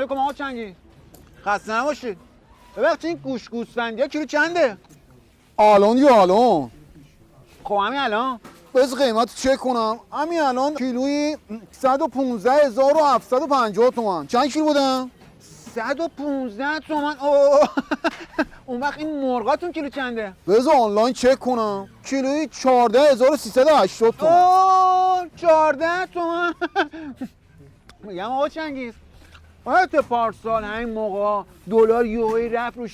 علیکم آقا چنگی. خسته نباشید. ببخشید این گوش گوسفندی کیلو چنده؟ الان خب همین الان بس قیمت چک کنم. همین الان کیلویی 115750 تومان. چند کیلو بودم؟ 115 تومن. اوه اون وقت این مرغاتون کیلو چنده؟ بذار آنلاین چک کنم. کیلویی 14380 تومان. اوه 14 تومن. میگم آقا چنگیز آیت پارسال همین موقع دلار یوهی رفت رو 6-7000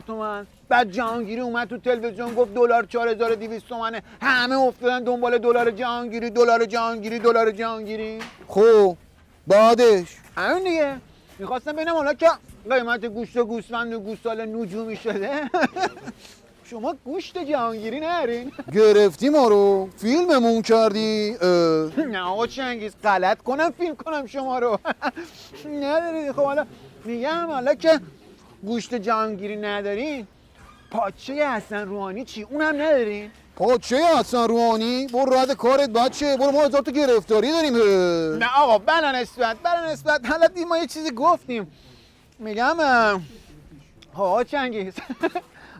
تومن. بعد جهانگیری اومد تو تلویزیون گفت دلار 4200 تومنه. همه افتادن دنبال دلار جهانگیری، دلار جهانگیری، دلار جهانگیری. خب بعدش همین دیگه. میخواستم ببینم حالا که قیمت گوشت و گوسفند و گوساله نجومی شده شما گوشت جهانگیری نرین؟ گرفتی ما رو فیلممون کردی. نه آقا چنگیز غلط کنم فیلم کنم شما رو ندارید. خب حالا میگم حالا که گوشت جهانگیری ندارین پاچه حسن روحانی چی؟ اونم ندارین؟ پاچه حسن روحانی برو رد کارت بچه. برو ما هزار تا گرفتاری داریم. نه آقا بلا نسبت حالا دیم ما یه چیزی گفتیم. میگم آقا چنگیز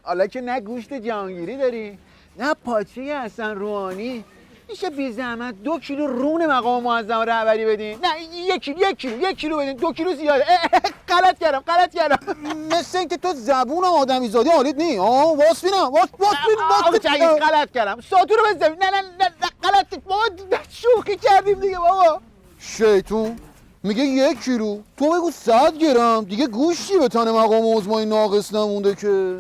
حالا که نه گوشت جهانگیری داری نه پاچه حسن روحانی میشه بی زحمت 2 کیلو رون مقام معظم رهبری بدین؟ نه 1 کیلو بدین. 2 کیلو زیاده. غلط کردم مثل اینکه تو زبون آدمی زادی حالیت نی. واس بینم آقا چنگیز غلط کردم. ساتور رو بزنیم. نه غلط بابا شوخی کردیم دیگه بابا. شیطون میگه 1 کیلو تو بگو 100 گرم دیگه گوشتی به تن مقام عظمای ناقص نمونده که.